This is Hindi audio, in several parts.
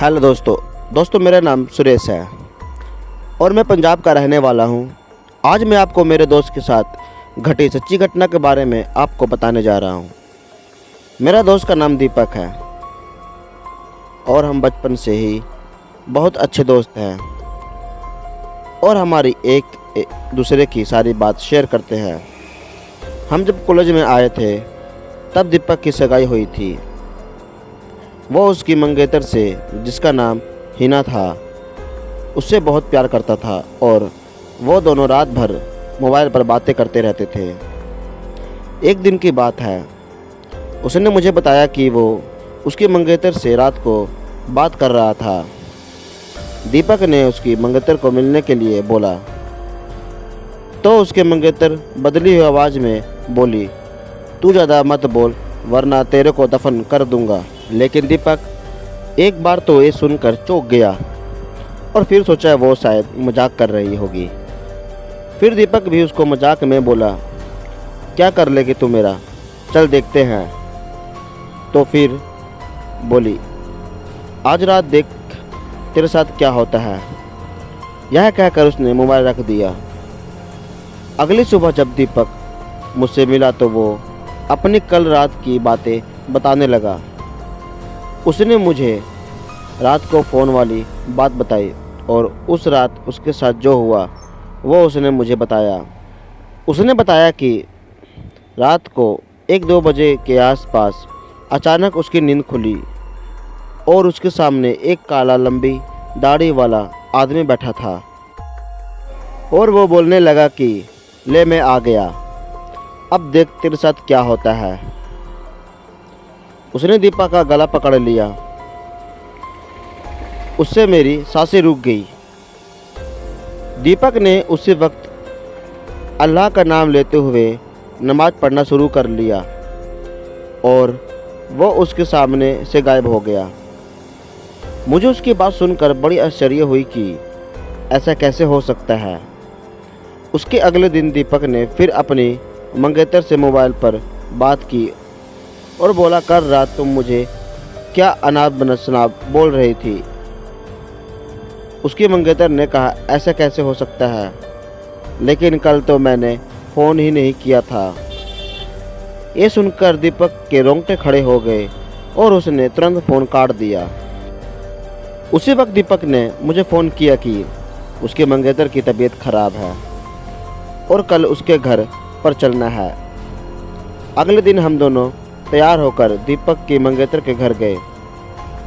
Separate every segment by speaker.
Speaker 1: हेलो दोस्तों मेरा नाम सुरेश है और मैं पंजाब का रहने वाला हूं। आज मैं आपको मेरे दोस्त के साथ घटी सच्ची घटना के बारे में आपको बताने जा रहा हूं। मेरा दोस्त का नाम दीपक है और हम बचपन से ही बहुत अच्छे दोस्त हैं और हमारी एक दूसरे की सारी बात शेयर करते हैं। हम जब कॉलेज में आए थे तब दीपक की सगाई हुई थी। वो उसकी मंगेतर से, जिसका नाम हिना था, उससे बहुत प्यार करता था और वो दोनों रात भर मोबाइल पर बातें करते रहते थे। एक दिन की बात है, उसने मुझे बताया कि वो उसकी मंगेतर से रात को बात कर रहा था। दीपक ने उसकी मंगेतर को मिलने के लिए बोला तो उसके मंगेतर बदली हुई आवाज़ में बोली, तू ज़्यादा मत बोल वरना तेरे को दफन कर दूंगा। लेकिन दीपक एक बार तो ये सुनकर चौंक गया और फिर सोचा वो शायद मजाक कर रही होगी। फिर दीपक भी उसको मजाक में बोला, क्या कर लेगी तू मेरा, चल देखते हैं। तो फिर बोली, आज रात देख तेरे साथ क्या होता है। यह कहकर उसने मोबाइल रख दिया। अगली सुबह जब दीपक मुझसे मिला तो वो अपनी कल रात की बातें बताने लगा। उसने मुझे रात को फ़ोन वाली बात बताई और उस रात उसके साथ जो हुआ वो उसने मुझे बताया। उसने बताया कि रात को 1-2 बजे के आसपास अचानक उसकी नींद खुली और उसके सामने एक काला लंबी दाढ़ी वाला आदमी बैठा था और वो बोलने लगा कि ले मैं आ गया, अब देख तेरे साथ क्या होता है। उसने दीपक का गला पकड़ लिया। उससे मेरी सांसें रुक गई। दीपक ने उसी वक्त अल्लाह का नाम लेते हुए नमाज़ पढ़ना शुरू कर लिया और वो उसके सामने से गायब हो गया। मुझे उसकी बात सुनकर बड़ी आश्चर्य हुई कि ऐसा कैसे हो सकता है। उसके अगले दिन दीपक ने फिर अपनी मंगेतर से मोबाइल पर बात की और बोला, कल रात तुम मुझे क्या अनाप शनाप बोल रही थी। उसकी मंगेतर ने कहा, ऐसा कैसे हो सकता है, लेकिन कल तो मैंने फ़ोन ही नहीं किया था। ये सुनकर दीपक के रोंगटे खड़े हो गए और उसने तुरंत फ़ोन काट दिया। उसी वक्त दीपक ने मुझे फ़ोन किया कि उसके मंगेतर की तबीयत खराब है और कल उसके घर पर चलना है। अगले दिन हम दोनों तैयार होकर दीपक की मंगेतर के घर गए।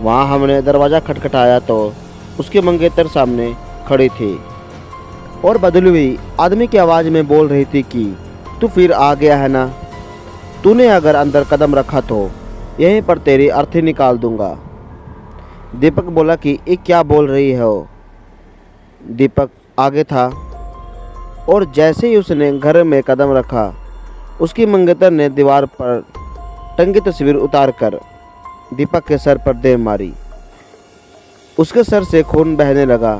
Speaker 1: वहाँ हमने दरवाज़ा खटखटाया तो उसकी मंगेतर सामने खड़ी थी और बदली हुई आदमी की आवाज़ में बोल रही थी कि तू फिर आ गया है ना, तूने अगर अंदर कदम रखा तो यहीं पर तेरी अर्थी निकाल दूंगा। दीपक बोला कि ये क्या बोल रही है हो। दीपक आगे था और जैसे ही उसने घर में कदम रखा उसकी मंगेतर ने दीवार पर टंगी तस्वीर उतारकर दीपक के सर पर दे मारी। उसके सर से खून बहने लगा।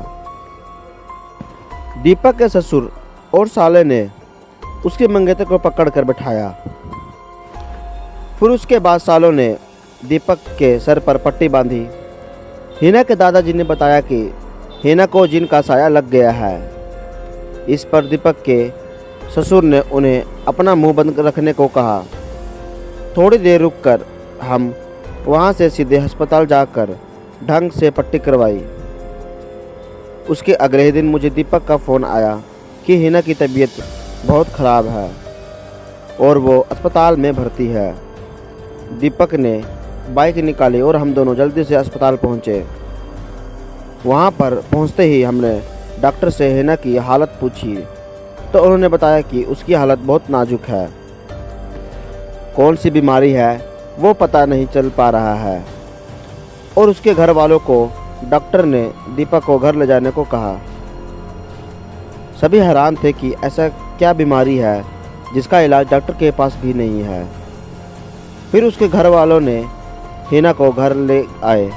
Speaker 1: दीपक के ससुर और साले ने उसकी मंगेतर को पकड़कर बैठाया। फिर उसके बाद सालों ने दीपक के सर पर पट्टी बांधी। हिना के दादाजी ने बताया कि हिना को जिन का साया लग गया है। इस पर दीपक के ससुर ने उन्हें अपना मुंह बंद रखने को कहा। थोड़ी देर रुककर हम वहां से सीधे अस्पताल जाकर ढंग से पट्टी करवाई। उसके अगले ही दिन मुझे दीपक का फ़ोन आया कि हिना की तबीयत बहुत ख़राब है और वो अस्पताल में भर्ती है। दीपक ने बाइक निकाली और हम दोनों जल्दी से अस्पताल पहुंचे। वहां पर पहुंचते ही हमने डॉक्टर से हिना की हालत पूछी तो उन्होंने बताया कि उसकी हालत बहुत नाजुक है। कौन सी बीमारी है वो पता नहीं चल पा रहा है और उसके घर वालों को डॉक्टर ने दीपक को घर ले जाने को कहा। सभी हैरान थे कि ऐसा क्या बीमारी है जिसका इलाज डॉक्टर के पास भी नहीं है। फिर उसके घर वालों ने हिना को घर ले आए।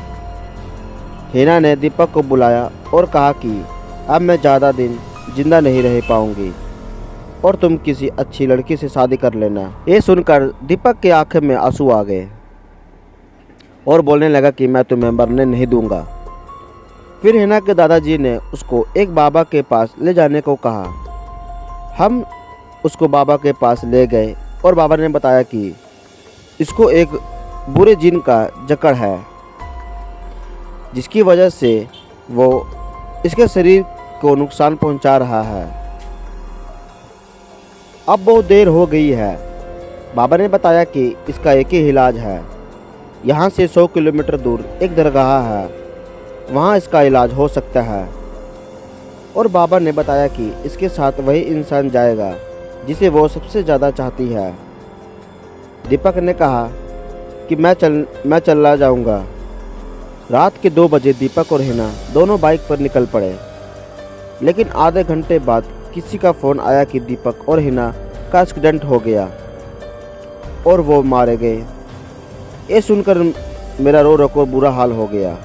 Speaker 1: हिना ने दीपक को बुलाया और कहा कि अब मैं ज़्यादा दिन जिंदा नहीं रह पाऊंगी और तुम किसी अच्छी लड़की से शादी कर लेना। ये सुनकर दीपक की आंखों में आंसू आ गए और बोलने लगा कि मैं तुम्हें मरने नहीं दूंगा। फिर हिना के दादाजी ने उसको एक बाबा के पास ले जाने को कहा। हम उसको बाबा के पास ले गए और बाबा ने बताया कि इसको एक बुरे जिन का जकड़ है, जिसकी वजह से वो इसके शरीर को नुकसान पहुंचा रहा है। अब बहुत देर हो गई है। बाबा ने बताया कि इसका एक ही इलाज है। यहाँ से 100 किलोमीटर दूर एक दरगाह है, वहाँ इसका इलाज हो सकता है। और बाबा ने बताया कि इसके साथ वही इंसान जाएगा जिसे वो सबसे ज़्यादा चाहती है। दीपक ने कहा कि मैं चला जाऊँगा। रात के 2 बजे दीपक और हिना दोनों बाइक पर निकल पड़े। लेकिन आधे घंटे बाद किसी का फ़ोन आया कि दीपक और हिना का एक्सीडेंट हो गया और वो मारे गए। ये सुनकर मेरा रो रो कर बुरा हाल हो गया।